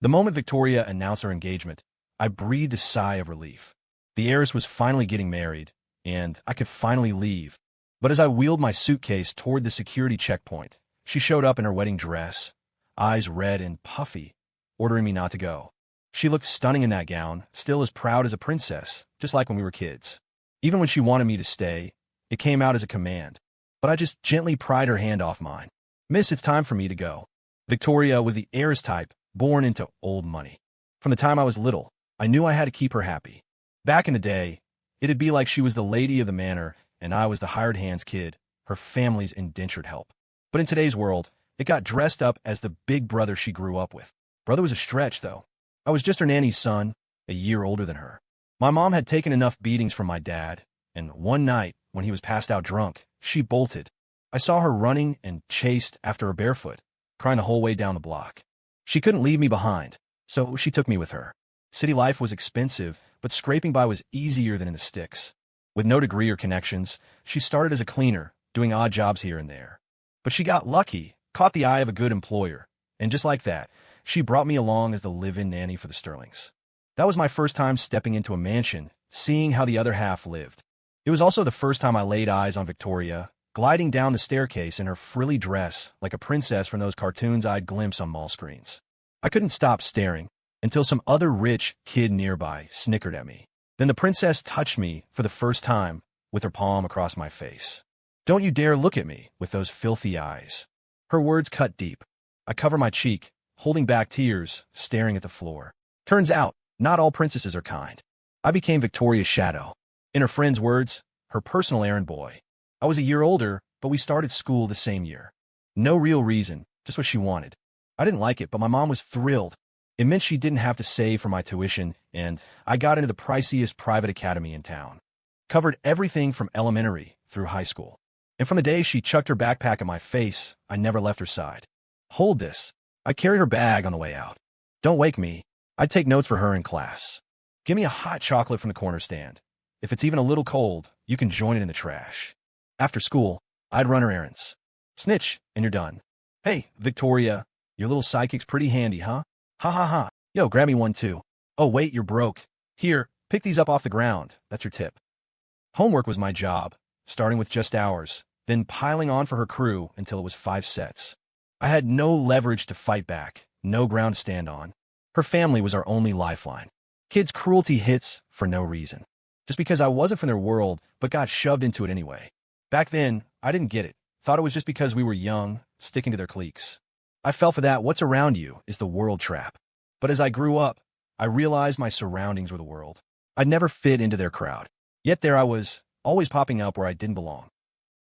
The moment Victoria announced her engagement, I breathed a sigh of relief. The heiress was finally getting married, and I could finally leave. But as I wheeled my suitcase toward the security checkpoint, she showed up in her wedding dress, eyes red and puffy, ordering me not to go. She looked stunning in that gown, still as proud as a princess, just like when we were kids. Even when she wanted me to stay, it came out as a command. But I just gently pried her hand off mine. "Miss, it's time for me to go." Victoria was the heiress type, born into old money. From the time I was little, I knew I had to keep her happy. Back in the day, it'd be like she was the lady of the manor, and I was the hired hands kid, her family's indentured help. But in today's world, it got dressed up as the big brother she grew up with. Brother was a stretch, though. I was just her nanny's son, a year older than her. My mom had taken enough beatings from my dad, and one night, when he was passed out drunk, she bolted. I saw her running and chased after her barefoot, crying the whole way down the block. She couldn't leave me behind, so she took me with her. City life was expensive, but scraping by was easier than in the sticks. With no degree or connections, she started as a cleaner, doing odd jobs here and there. But she got lucky, caught the eye of a good employer, and just like that, she brought me along as the live-in nanny for the Sterlings. That was my first time stepping into a mansion, seeing how the other half lived. It was also the first time I laid eyes on Victoria, gliding down the staircase in her frilly dress like a princess from those cartoons I'd glimpse on mall screens. I couldn't stop staring until some other rich kid nearby snickered at me. Then the princess touched me for the first time with her palm across my face. "Don't you dare look at me with those filthy eyes." Her words cut deep. I cover my cheek, holding back tears, staring at the floor. Turns out, not all princesses are kind. I became Victoria's shadow. In her friend's words, her personal errand boy. I was a year older, but we started school the same year. No real reason, just what she wanted. I didn't like it, but my mom was thrilled. It meant she didn't have to save for my tuition, and I got into the priciest private academy in town. Covered everything from elementary through high school. And from the day she chucked her backpack at my face, I never left her side. "Hold this." I carried her bag on the way out. "Don't wake me." I'd take notes for her in class. "Give me a hot chocolate from the corner stand. If it's even a little cold, you can join it in the trash." After school, I'd run her errands. "Snitch, and you're done." "Hey, Victoria, your little psychic's pretty handy, huh? Ha ha ha. Yo, grab me one too." "Oh, wait, you're broke. Here, pick these up off the ground. That's your tip." Homework was my job, starting with just ours, then piling on for her crew until it was 5 sets. I had no leverage to fight back, no ground to stand on. Her family was our only lifeline. Kids' cruelty hits for no reason. Just because I wasn't from their world, but got shoved into it anyway. Back then, I didn't get it. Thought it was just because we were young, sticking to their cliques. I fell for that "what's around you is the world" trap. But as I grew up, I realized my surroundings were the world. I'd never fit into their crowd. Yet there I was, always popping up where I didn't belong.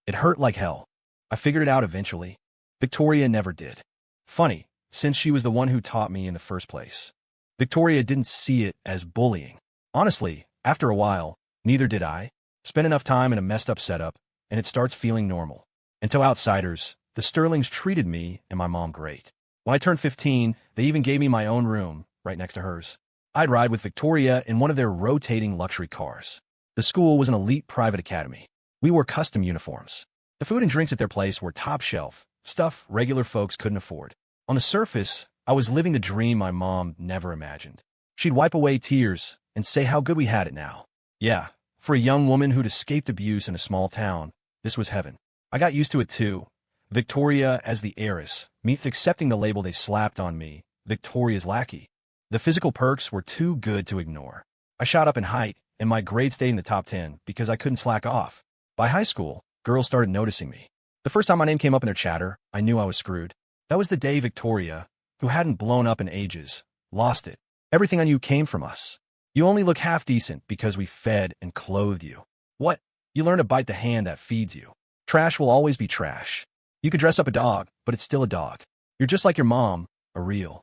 It hurt like hell. I figured it out eventually. Victoria never did. Funny, since she was the one who taught me in the first place. Victoria didn't see it as bullying. Honestly, after a while, neither did I. Spend enough time in a messed up setup, and it starts feeling normal. And to outsiders, the Sterlings treated me and my mom great. When I turned 15, they even gave me my own room, right next to hers. I'd ride with Victoria in one of their rotating luxury cars. The school was an elite private academy. We wore custom uniforms. The food and drinks at their place were top shelf, stuff regular folks couldn't afford. On the surface, I was living the dream my mom never imagined. She'd wipe away tears and say how good we had it now. Yeah, for a young woman who'd escaped abuse in a small town, this was heaven. I got used to it too. Victoria as the heiress, me accepting the label they slapped on me, Victoria's lackey. The physical perks were too good to ignore. I shot up in height, and my grade stayed in the top 10 because I couldn't slack off. By high school, girls started noticing me. The first time my name came up in their chatter, I knew I was screwed. That was the day Victoria, who hadn't blown up in ages, lost it. Everything on you came from us. You only look half decent because we fed and clothed you. What? You learn to bite the hand that feeds you. Trash will always be trash. You could dress up a dog, but it's still a dog. You're just like your mom, a real.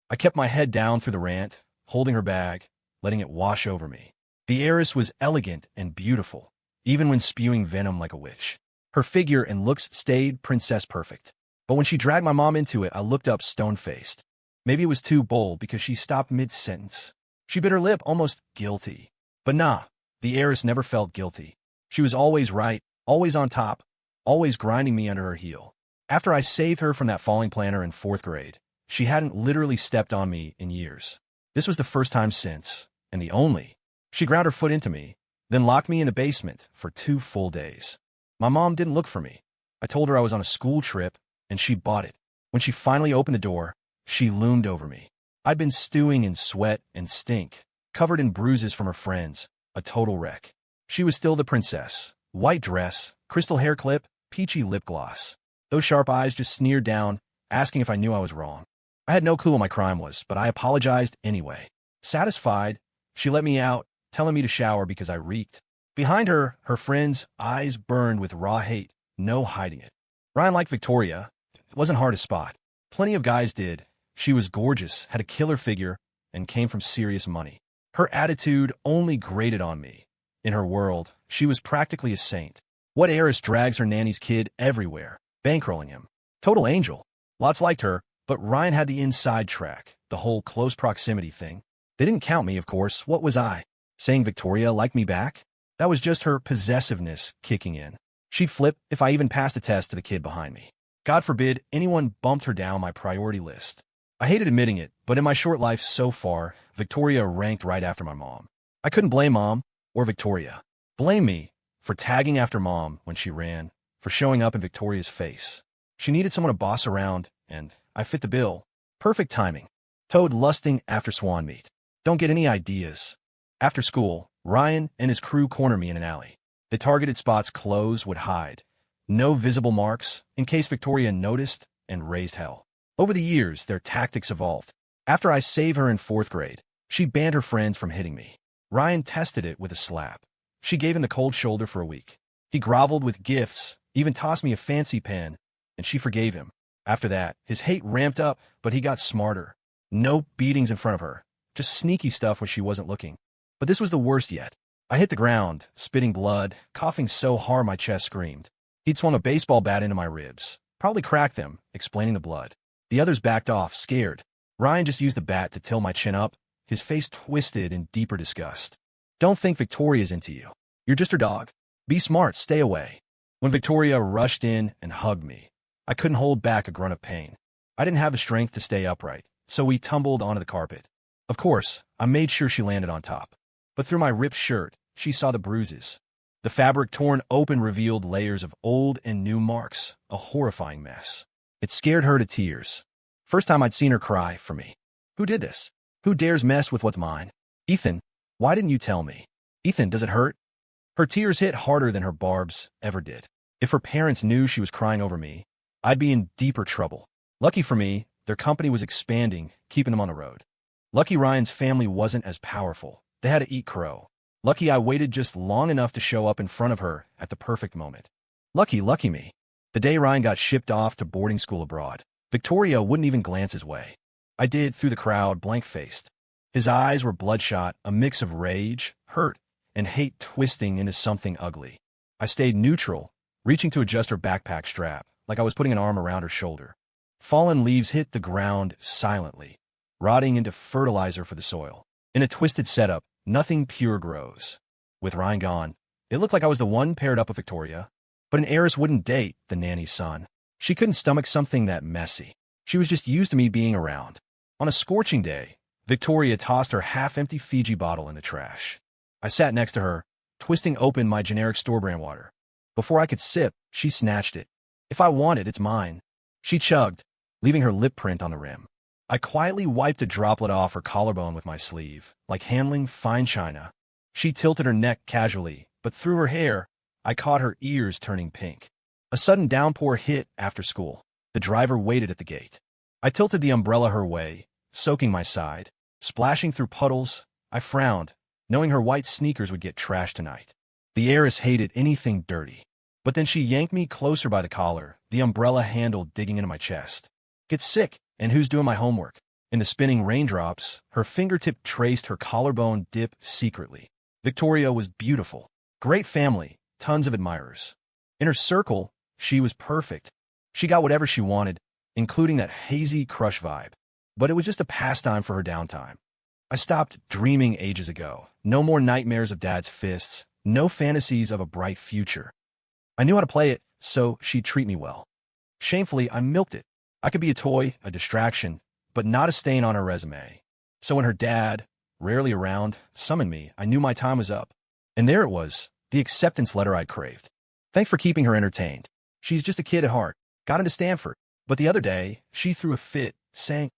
I kept my head down through the rant, holding her bag, letting it wash over me. The heiress was elegant and beautiful, even when spewing venom like a witch. Her figure and looks stayed princess perfect. But when she dragged my mom into it, I looked up stone-faced. Maybe it was too bold because she stopped mid-sentence. She bit her lip, almost guilty. But nah, the heiress never felt guilty. She was always right, always on top, always grinding me under her heel. After I saved her from that falling planner in 4th grade, She hadn't literally stepped on me in years. This was the first time since, and the only. She ground her foot into me, then locked me in the basement for 2 full days. My mom didn't look for me. I told her I was on a school trip, and she bought it. When she finally opened the door, she loomed over me. I'd been stewing in sweat and stink, covered in bruises from her friends, a total wreck. She was still the princess. White dress, crystal hair clip, peachy lip gloss. Those sharp eyes just sneered down, asking if I knew I was wrong. I had no clue what my crime was, but I apologized anyway. Satisfied, she let me out, telling me to shower because I reeked. Behind her, her friends' eyes burned with raw hate, no hiding it. Ryan liked Victoria. It wasn't hard to spot. Plenty of guys did. She was gorgeous, had a killer figure, and came from serious money. Her attitude only grated on me. In her world, she was practically a saint. What heiress drags her nanny's kid everywhere, bankrolling him? Total angel. Lots liked her, but Ryan had the inside track, the whole close proximity thing. They didn't count me, of course. What was I? Saying Victoria liked me back? That was just her possessiveness kicking in. She'd flip if I even passed a test to the kid behind me. God forbid anyone bumped her down my priority list. I hated admitting it, but in my short life so far, Victoria ranked right after my mom. I couldn't blame Mom or Victoria. Blame me for tagging after Mom when she ran, for showing up in Victoria's face. She needed someone to boss around, and I fit the bill. Perfect timing. Toad lusting after swan meat. Don't get any ideas. After school, Ryan and his crew corner me in an alley. The targeted spots clothes would hide. No visible marks, in case Victoria noticed and raised hell. Over the years, their tactics evolved. After I saved her in 4th grade, she banned her friends from hitting me. Ryan tested it with a slap. She gave him the cold shoulder for a week. He groveled with gifts, even tossed me a fancy pen, and she forgave him. After that, his hate ramped up, but he got smarter. No beatings in front of her, just sneaky stuff when she wasn't looking. But this was the worst yet. I hit the ground, spitting blood, coughing so hard my chest screamed. He'd swung a baseball bat into my ribs, probably cracked them, explaining the blood. The others backed off, scared. Ryan just used the bat to tilt my chin up, his face twisted in deeper disgust. Don't think Victoria's into you. You're just her dog. Be smart, stay away. When Victoria rushed in and hugged me, I couldn't hold back a grunt of pain. I didn't have the strength to stay upright, so we tumbled onto the carpet. Of course, I made sure she landed on top. But through my ripped shirt, she saw the bruises. The fabric torn open revealed layers of old and new marks, a horrifying mess. It scared her to tears. First time I'd seen her cry for me. Who did this? Who dares mess with what's mine? Ethan, why didn't you tell me? Ethan, does it hurt? Her tears hit harder than her barbs ever did. If her parents knew she was crying over me, I'd be in deeper trouble. Lucky for me, their company was expanding, keeping them on the road. Lucky Ryan's family wasn't as powerful. They had to eat crow. Lucky I waited just long enough to show up in front of her at the perfect moment. Lucky me. The day Ryan got shipped off to boarding school abroad, Victoria wouldn't even glance his way. I did through the crowd, blank-faced. His eyes were bloodshot, a mix of rage, hurt, and hate twisting into something ugly. I stayed neutral, reaching to adjust her backpack strap, like I was putting an arm around her shoulder. Fallen leaves hit the ground silently, rotting into fertilizer for the soil. In a twisted setup, nothing pure grows. With Ryan gone, it looked like I was the one paired up with Victoria. But an heiress wouldn't date the nanny's son. She couldn't stomach something that messy. She was just used to me being around. On a scorching day, Victoria tossed her half-empty Fiji bottle in the trash. I sat next to her, twisting open my generic store-brand water. Before I could sip, she snatched it. If I want it, it's mine. She chugged, leaving her lip print on the rim. I quietly wiped a droplet off her collarbone with my sleeve, like handling fine china. She tilted her neck casually, but through her hair, I caught her ears turning pink. A sudden downpour hit after school. The driver waited at the gate. I tilted the umbrella her way, soaking my side. Splashing through puddles, I frowned, knowing her white sneakers would get trashed tonight. The heiress hated anything dirty. But then she yanked me closer by the collar, the umbrella handle digging into my chest. Get sick, and who's doing my homework? In the spinning raindrops, her fingertip traced her collarbone dip secretly. Victoria was beautiful. Great family, tons of admirers. In her circle, she was perfect. She got whatever she wanted, including that hazy crush vibe. But it was just a pastime for her downtime. I stopped dreaming ages ago. No more nightmares of dad's fists. No fantasies of a bright future. I knew how to play it, so she'd treat me well. Shamefully, I milked it. I could be a toy, a distraction, but not a stain on her resume. So when her dad, rarely around, summoned me, I knew my time was up. And there it was, the acceptance letter I'd craved. Thanks for keeping her entertained. She's just a kid at heart. Got into Stanford. But the other day, she threw a fit, saying...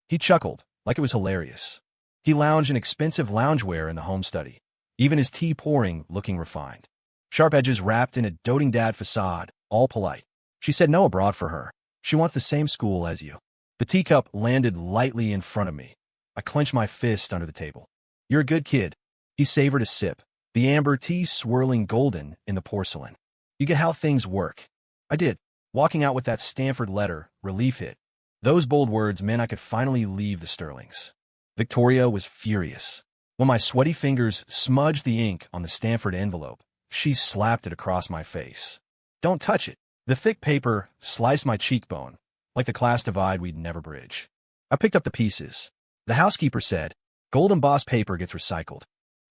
He chuckled, like it was hilarious. He lounged in expensive loungewear in the home study, even his tea pouring looking refined. Sharp edges wrapped in a doting dad facade, all polite. She said no abroad for her. She wants the same school as you. The teacup landed lightly in front of me. I clenched my fist under the table. You're a good kid. He savored a sip, the amber tea swirling golden in the porcelain. You get how things work. I did. Walking out with that Stanford letter, relief hit. Those bold words meant I could finally leave the Sterlings. Victoria was furious. When my sweaty fingers smudged the ink on the Stanford envelope, she slapped it across my face. Don't touch it. The thick paper sliced my cheekbone, like the class divide we'd never bridge. I picked up the pieces. The housekeeper said, gold embossed paper gets recycled.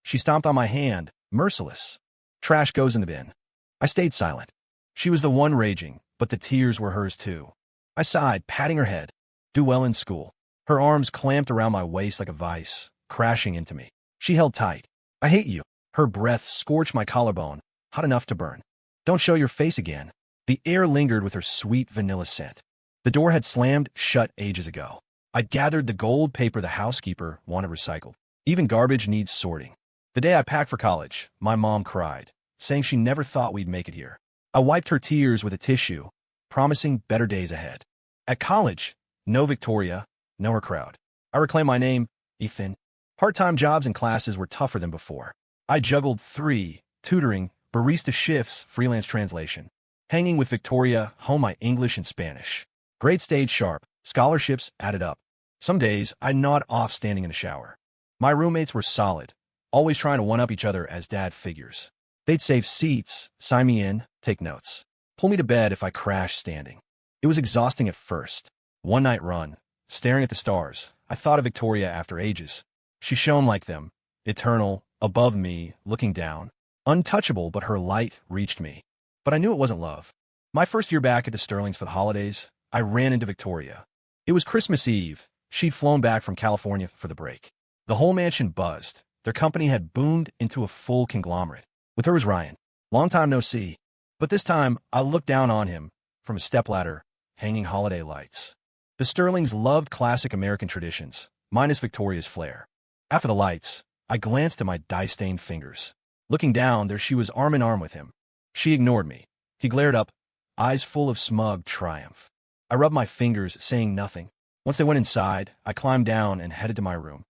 She stomped on my hand, merciless. Trash goes in the bin. I stayed silent. She was the one raging, but the tears were hers too. I sighed, patting her head. Do well in school. Her arms clamped around my waist like a vice, crashing into me. She held tight. I hate you. Her breath scorched my collarbone, hot enough to burn. Don't show your face again. The air lingered with her sweet vanilla scent. The door had slammed shut ages ago. I gathered the gold paper the housekeeper wanted recycled. Even garbage needs sorting. The day I packed for college, my mom cried, saying she never thought we'd make it here. I wiped her tears with a tissue, promising better days ahead. At college, no Victoria, no her crowd. I reclaimed my name, Ethan. Part-time jobs and classes were tougher than before. I juggled 3, tutoring, barista shifts, freelance translation. Hanging with Victoria, hone my English and Spanish. Grades stayed sharp, scholarships added up. Some days, I gnawed off standing in the shower. My roommates were solid, always trying to one-up each other as dad figures. They'd save seats, sign me in, take notes. Pull me to bed if I crashed standing. It was exhausting at first. One night run, staring at the stars, I thought of Victoria after ages. She shone like them, eternal, above me, looking down. Untouchable, but her light reached me. But I knew it wasn't love. My first year back at the Sterlings for the holidays, I ran into Victoria. It was Christmas Eve. She'd flown back from California for the break. The whole mansion buzzed. Their company had boomed into a full conglomerate. With her was Ryan. Long time no see. But this time, I looked down on him from a stepladder, hanging holiday lights. The Sterlings loved classic American traditions, minus Victoria's flair. After the lights, I glanced at my dye-stained fingers. Looking down, there she was arm in arm with him. She ignored me. He glared up, eyes full of smug triumph. I rubbed my fingers, saying nothing. Once they went inside, I climbed down and headed to my room.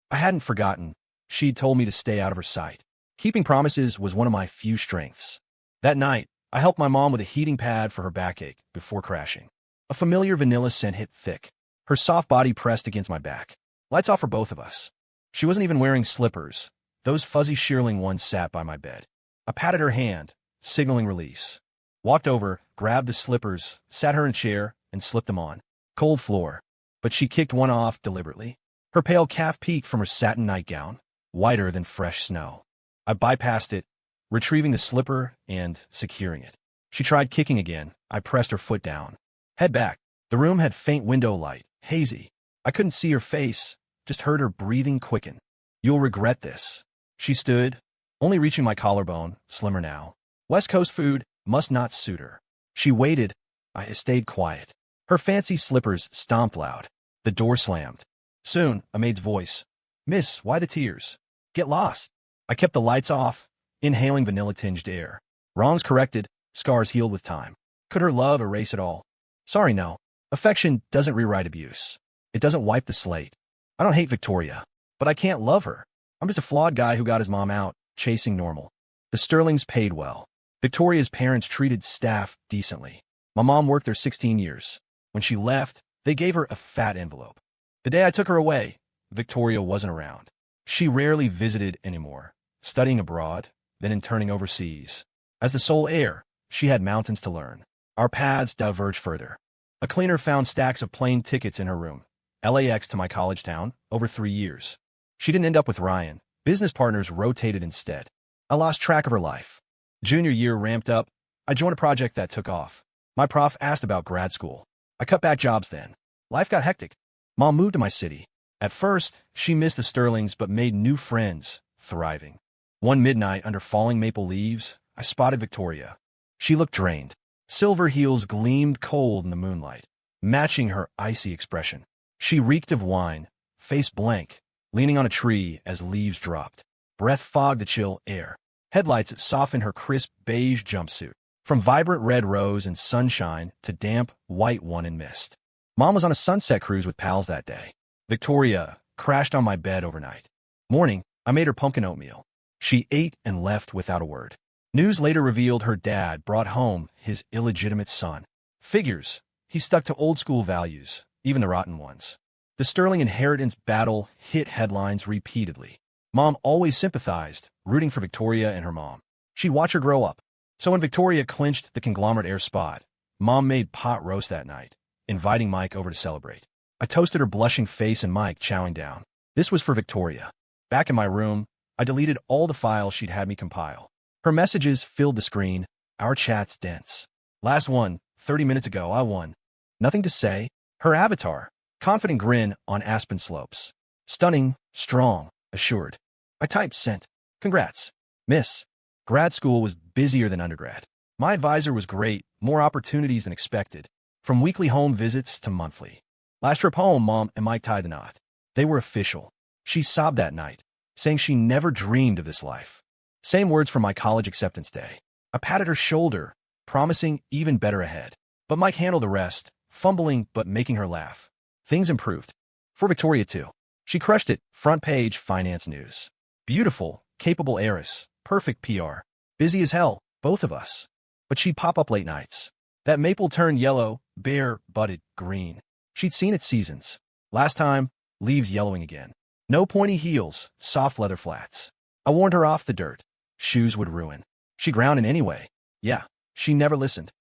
I hadn't forgotten. She'd told me to stay out of her sight. Keeping promises was one of my few strengths. That night, I helped my mom with a heating pad for her backache before crashing. A familiar vanilla scent hit thick. Her soft body pressed against my back. Lights off for both of us. She wasn't even wearing slippers. Those fuzzy shearling ones sat by my bed. I patted her hand, signaling release. Walked over, grabbed the slippers, sat her in a chair, and slipped them on. Cold floor. But she kicked one off deliberately. Her pale calf peeked from her satin nightgown, whiter than fresh snow. I bypassed it, retrieving the slipper and securing it. She tried kicking again. I pressed her foot down. Head back. The room had faint window light, hazy. I couldn't see her face, just heard her breathing quicken. You'll regret this. She stood, only reaching my collarbone, slimmer now. West Coast food must not suit her. She waited. I stayed quiet. Her fancy slippers stomped loud. The door slammed. Soon, a maid's voice. Miss, why the tears? Get lost. I kept the lights off, inhaling vanilla-tinged air. Wrongs corrected, scars healed with time. Could her love erase it all? Sorry, no. Affection doesn't rewrite abuse. It doesn't wipe the slate. I don't hate Victoria, but I can't love her. I'm just a flawed guy who got his mom out, chasing normal. The Sterlings paid well. Victoria's parents treated staff decently. My mom worked there 16 years. When she left, they gave her a fat envelope. The day I took her away, Victoria wasn't around. She rarely visited anymore, studying abroad, then interning overseas. As the sole heir, she had mountains to learn. Our paths diverged further. A cleaner found stacks of plane tickets in her room, LAX to my college town, over 3 years. She didn't end up with Ryan. Business partners rotated instead. I lost track of her life. Junior year ramped up. I joined a project that took off. My prof asked about grad school. I cut back jobs then. Life got hectic. Mom moved to my city. At first, she missed the Sterlings but made new friends, thriving. One midnight, under falling maple leaves, I spotted Victoria. She looked drained. Silver heels gleamed cold in the moonlight, matching her icy expression. She reeked of wine, face blank, leaning on a tree as leaves dropped. Breath fogged the chill air. Headlights that softened her crisp beige jumpsuit. From vibrant red rose and sunshine to damp white one in mist. Mom was on a sunset cruise with pals that day. Victoria crashed on my bed overnight. Morning, I made her pumpkin oatmeal. She ate and left without a word. News later revealed her dad brought home his illegitimate son. Figures, he stuck to old-school values, even the rotten ones. The Sterling inheritance battle hit headlines repeatedly. Mom always sympathized, rooting for Victoria and her mom. She'd watch her grow up. So when Victoria clinched the conglomerate heir spot, Mom made pot roast that night, inviting Mike over to celebrate. I toasted her blushing face and Mike chowing down. This was for Victoria. Back in my room, I deleted all the files she'd had me compile. Her messages filled the screen, our chats dense. Last one, 30 minutes ago, I won. Nothing to say. Her avatar, confident grin on aspen slopes. Stunning, strong, assured. I typed sent. Congrats, miss. Grad school was busier than undergrad. My advisor was great, more opportunities than expected. From weekly home visits to monthly. Last trip home, Mom and Mike tied the knot. They were official. She sobbed that night, saying she never dreamed of this life. Same words from my college acceptance day. I patted her shoulder, promising even better ahead. But Mike handled the rest, fumbling but making her laugh. Things improved. For Victoria, too. She crushed it, front page finance news. Beautiful, capable heiress, perfect PR. Busy as hell, both of us. But she'd pop up late nights. That maple turned yellow, bare, budded, green. She'd seen its seasons. Last time, leaves yellowing again. No pointy heels, soft leather flats. I warned her off the dirt. Shoes would ruin. She grounded anyway. Yeah, she never listened.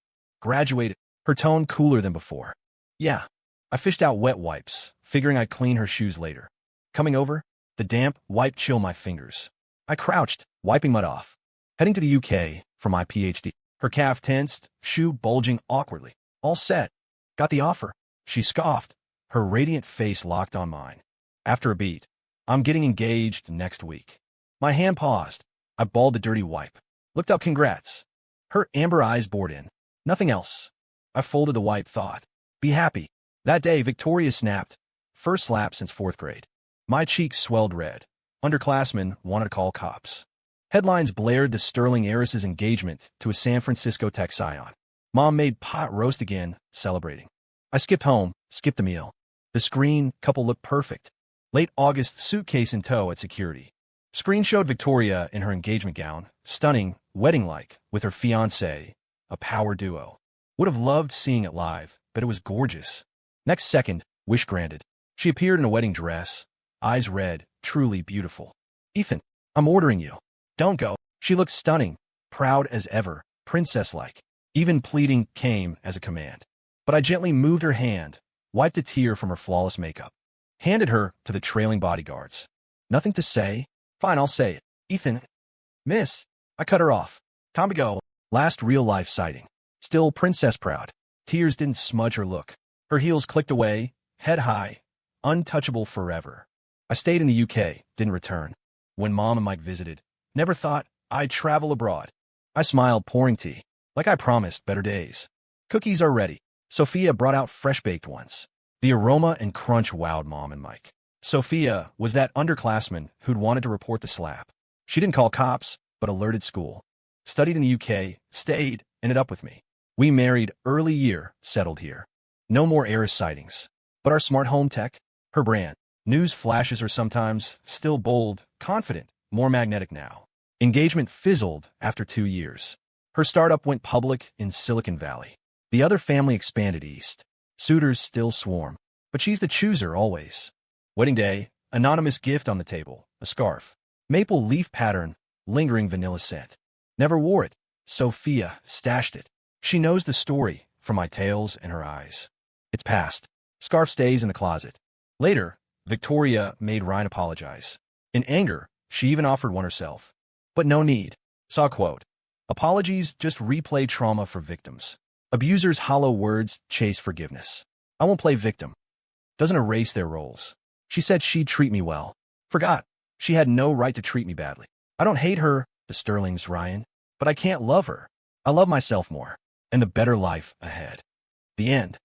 Graduated, her tone cooler than before. Yeah. I fished out wet wipes, figuring I'd clean her shoes later. Coming over, the damp wipe chill my fingers. I crouched, wiping mud off. Heading to the UK for my PhD. Her calf tensed, shoe bulging awkwardly. All set. Got the offer. She scoffed, her radiant face locked on mine. After a beat, I'm getting engaged next week. My hand paused. I balled the dirty wipe. Looked up congrats. Her amber eyes bored in. Nothing else. I folded the wipe, thought. Be happy. That day, Victoria snapped. First slap since 4th grade. My cheeks swelled red. Underclassmen wanted to call cops. Headlines blared the Sterling heiress's engagement to a San Francisco tech scion. Mom made pot roast again, celebrating. I skipped home, skipped the meal. The screen couple looked perfect. Late August suitcase in tow at security. Screen showed Victoria in her engagement gown, stunning, wedding-like, with her fiancé, a power duo. Would have loved seeing it live, but it was gorgeous. Next second, wish granted. She appeared in a wedding dress, eyes red, truly beautiful. Ethan, I'm ordering you. Don't go. She looked stunning, proud as ever, princess-like. Even pleading came as a command. But I gently moved her hand, wiped a tear from her flawless makeup. Handed her to the trailing bodyguards. Nothing to say? Fine, I'll say it. Ethan. Miss. I cut her off. Time to go. Last real-life sighting. Still princess proud. Tears didn't smudge her look. Her heels clicked away, head high, untouchable forever. I stayed in the UK, didn't return. When Mom and Mike visited, never thought I'd travel abroad. I smiled, pouring tea. Like I promised, better days. Cookies are ready. Sophia brought out fresh-baked ones. The aroma and crunch wowed Mom and Mike. Sophia was that underclassman who'd wanted to report the slap. She didn't call cops, but alerted school. Studied in the UK, stayed, ended up with me. We married early year, settled here. No more heiress sightings. But our smart home tech, her brand. News flashes are sometimes still bold, confident, more magnetic now. Engagement fizzled after 2 years. Her startup went public in Silicon Valley. The other family expanded east. Suitors still swarm, but she's the chooser always. Wedding day, anonymous gift on the table, a scarf. Maple leaf pattern, lingering vanilla scent. Never wore it. Sophia stashed it. She knows the story from my tales and her eyes. It's past. Scarf stays in the closet. Later, Victoria made Ryan apologize. In anger, she even offered one herself. But no need. Saw quote. Apologies just replay trauma for victims. Abusers' hollow words chase forgiveness. I won't play victim. doesn't erase their roles. She said she'd treat me well. Forgot. She had no right to treat me badly. I don't hate her, the Sterling's Ryan, but I can't love her. I love myself more, and the better life ahead. The end.